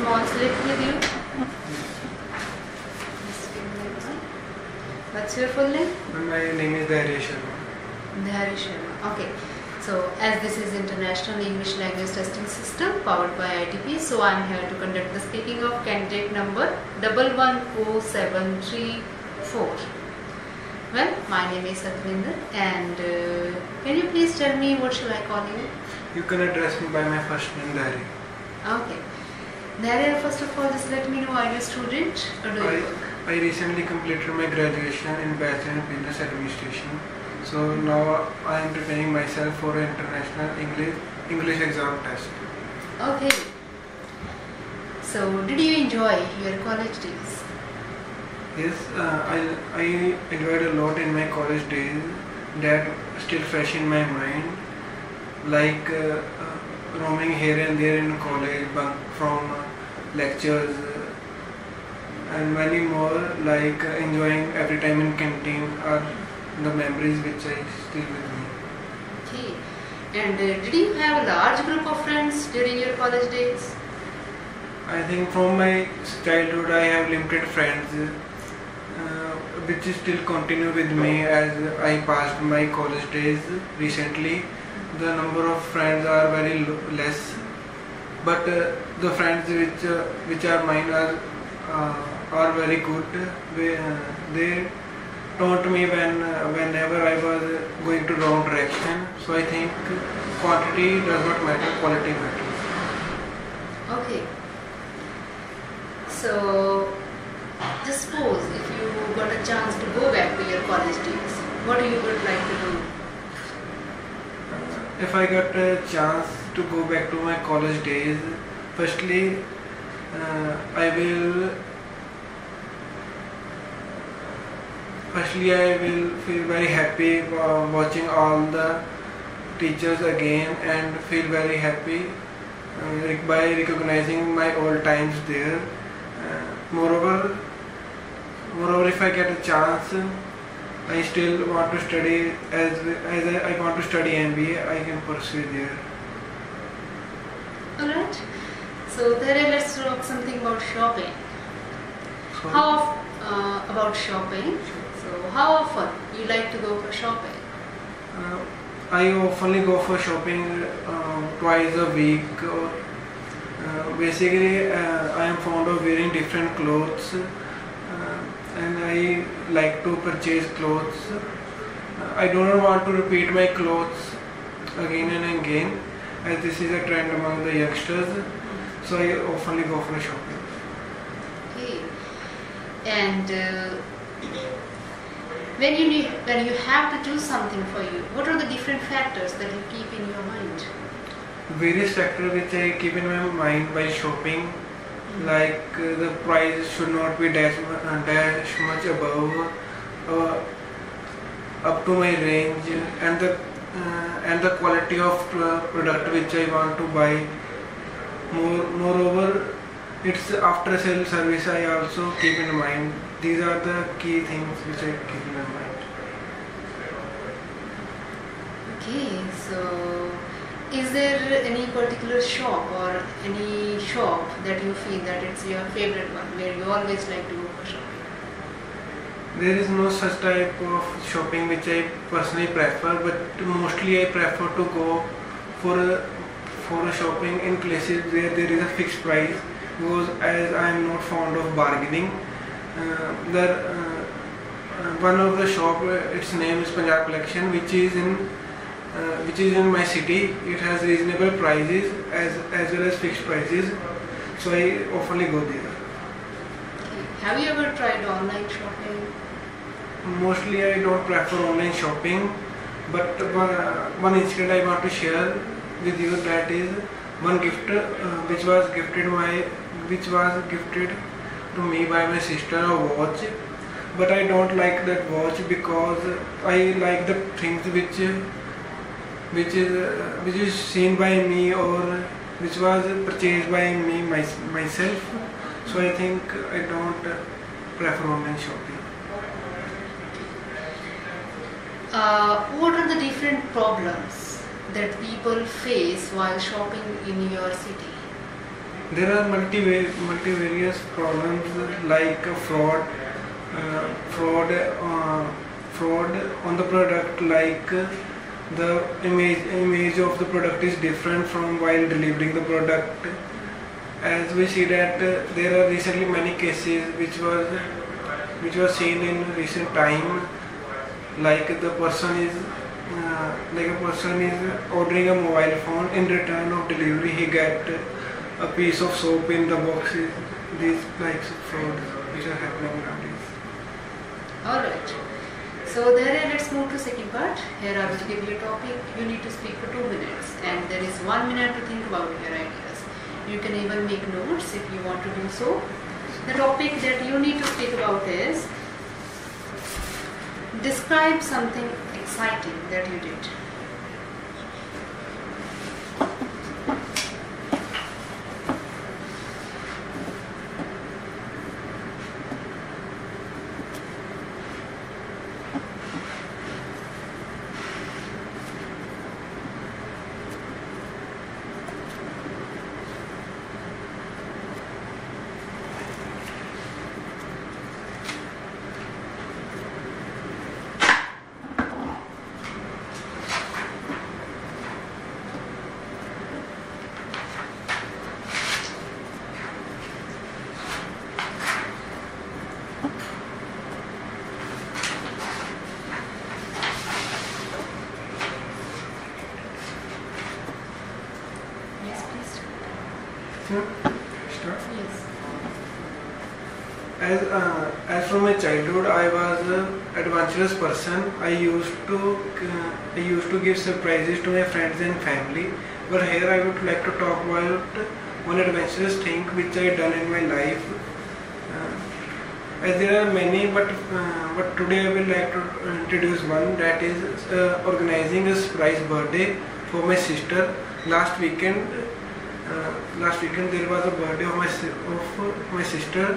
small slip with you. What's your full name? My name is Dhairya Sharma. Dhairya Sharma. Okay. So as this is International English Language Testing System powered by ITP, so I am here to conduct the speaking of candidate number 110734. Well, my name is Satvinder, and can you please tell me what should I call you? You can address me by my first name, Dhairya. Okay. Dhairya, first of all, just let me know, are you a student or do you work? I recently completed my graduation in Bachelor in Business Administration. So now I am preparing myself for an international English exam test. Okay. So did you enjoy your college days? Yes, I enjoyed a lot in my college days. That still fresh in my mind. Like roaming here and there in college, bunk from lectures, and many more. Like enjoying every time in canteen are the memories which I still with me. Okay. And did you have a large group of friends during your college days? I think from my childhood I have limited friends, which still continue with me as I passed my college days. Recently, the number of friends are very less, but the friends which are mine are very good. They taught me whenever I was going to wrong direction. So I think quantity does not matter, quality matters. Okay. So just suppose if you got a chance to go back to your college days, what you would like to do? If I got a chance to go back to my college days, firstly, I will feel very happy watching all the teachers again and feel very happy by recognizing my old times there. Moreover, if I get a chance, I still want to study as I want to study MBA. I can pursue there. Alright. So then let's talk something about shopping. Sorry? About shopping. So how often you like to go for shopping? I often go for shopping twice a week. Basically, I am fond of wearing different clothes, and I like to purchase clothes. I do not want to repeat my clothes again and again, as this is a trend among the youngsters. So I often go for shopping. Okay. And when you have to do something for you, what are the different factors that you keep in your mind? Various factors which I keep in my mind while shopping, like the price should not be dash much above up to my range, and the quality of product which I want to buy. Moreover, it's after sale service I also keep in mind. These are the key things which I keep in my mind. Okay, so is there any particular shop or any shop that you feel that it's your favorite one, where you always like to go for shopping? There is no such type of shopping which I personally prefer, but mostly I prefer to go for a shopping in places where there is a fixed price, because as I am not fond of bargaining. One of the shop, its name is Punjab Collection, which is in my city. It has reasonable prices as well as fixed prices, so I often go there. Okay. Have you ever tried online shopping? Mostly I don't prefer online shopping, but one incident I want to share with you, that is one gift which was gifted to me by my sister, a watch. But I don't like that watch because I like the things which is seen by me or which was purchased by me myself. So I think I don't prefer online shopping. What are the different problems that people face while shopping in your city? There are multivarious problems like fraud, fraud on the product, like the image of the product is different from while delivering the product. As we see that there are recently many cases which was seen in recent time, like the person is like a person is ordering a mobile phone, in return of delivery he get a piece of soap in the box. These types of frauds which are happening nowadays. Alright. So there let's move to second part. Here I will give you a topic. You need to speak for 2 minutes and there is 1 minute to think about your ideas. You can even make notes if you want to do so. The topic that you need to speak about is describe something exciting that you did. Start. Yes. As from my childhood, I was an adventurous person. I used to give surprises to my friends and family. But here I would like to talk about one adventurous thing which I done in my life. As there are many, but today I will like to introduce one, that is organizing a surprise birthday for my sister. Last weekend there was a birthday of my sister.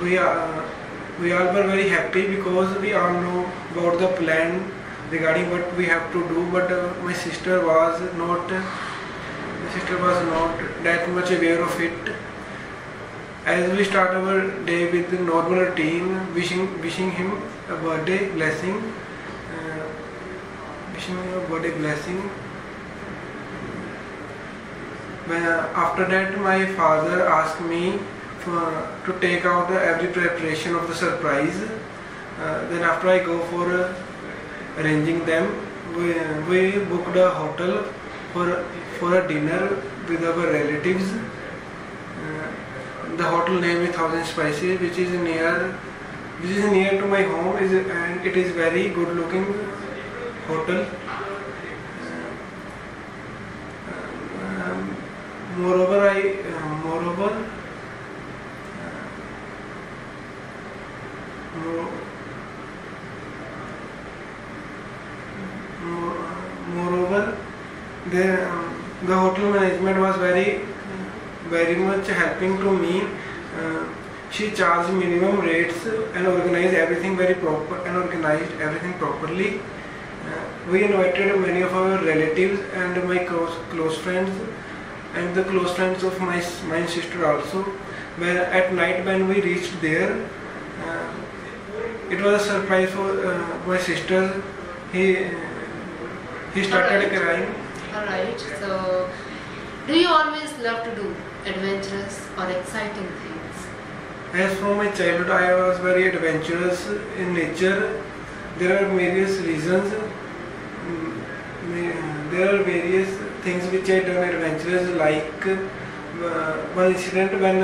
We all were very happy because we all know about the plan regarding what we have to do, but my sister was not that much aware of it. As we start our day with the normal routine, wishing him a birthday blessing, After that, my father asked me to take out every preparation of the surprise. Then after I go for arranging them, we booked a hotel for a dinner with our relatives. The hotel name is Thousand Spices, which is near to my home, and it is very good looking hotel. Moreover, the hotel management was very much helping to me. She charged minimum rates and organized everything properly. We invited many of our relatives and my close friends and the close friends of my sister also. At night when we reached there, it was a surprise for my sister. He started crying. Alright, so do you always love to do adventurous or exciting things? As from my childhood, I was very adventurous in nature. There are various reasons. There are various things which I done adventurous, like one incident when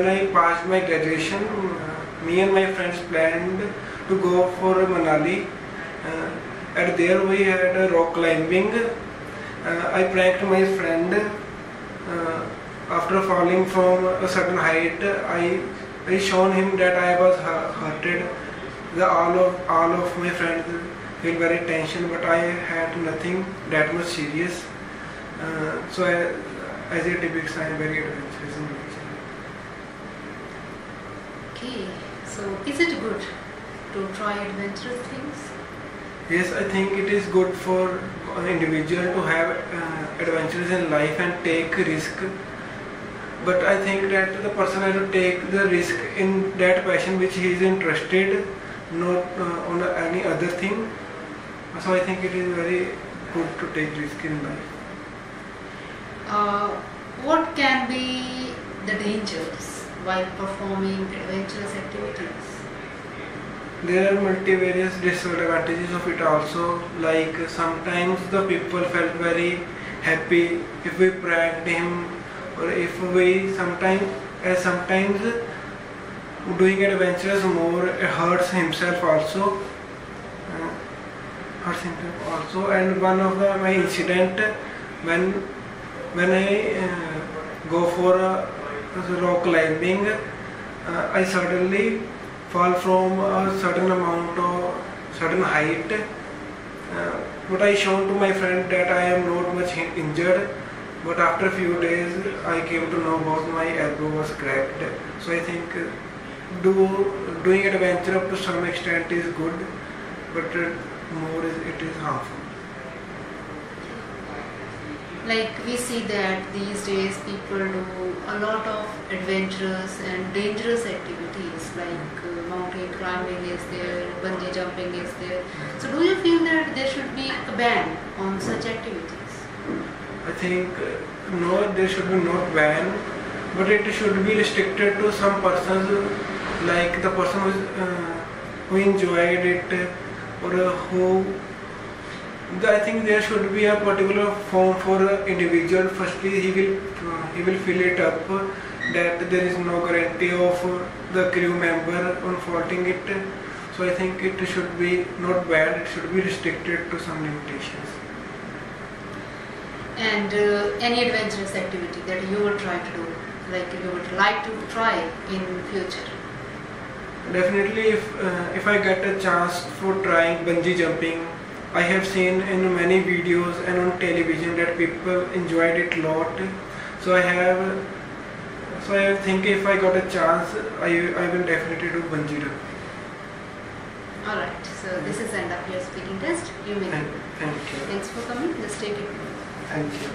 I passed my graduation. Me and my friends planned to go for Manali. At there we had rock climbing. I pranked my friend. After falling from a certain height, I shown him that I was hurted. All of my friends feel very tension, but I had nothing that much serious. So as a typical, I am very adventurous in nature. Okay, so is it good to try adventurous things? Yes, I think it is good for an individual to have adventures in life and take risk. but I think that the person has to take the risk in that passion which he is interested, not on any other thing. So I think it is very good to take risk in life. What can be the dangers while performing adventurous activities? There are multivarious disadvantages of it also, like sometimes the people felt very happy if we pranked him, or if we sometimes doing adventures more hurts himself also, and one of my incident when I go for rock climbing, I suddenly fall from a certain amount or certain height, but I shown to my friend that I am not much injured, but after a few days I came to know about my elbow was cracked. So I think doing adventure up to some extent is good, but more it is harmful. Like we see that these days people do a lot of adventurous and dangerous activities, like mountain climbing is there, bungee jumping is there. So do you feel that there should be a ban on such activities? I think no, there should be not ban, but it should be restricted to some persons, like the person who enjoyed it, or who. I think there should be a particular form for an individual. Firstly, he will fill it up that there is no guarantee of the crew member on faulting it. So I think it should be not bad. It should be restricted to some limitations. And any adventurous activity that you would try to do, like you would like to try in future? Definitely, if I get a chance for trying bungee jumping, I have seen in many videos and on television that people enjoyed it a lot. So I think if I got a chance, I will definitely do bungee jumping. Alright, so this is end of your speaking test. You may. Thank you. Thanks for coming. Just take it. Thank you.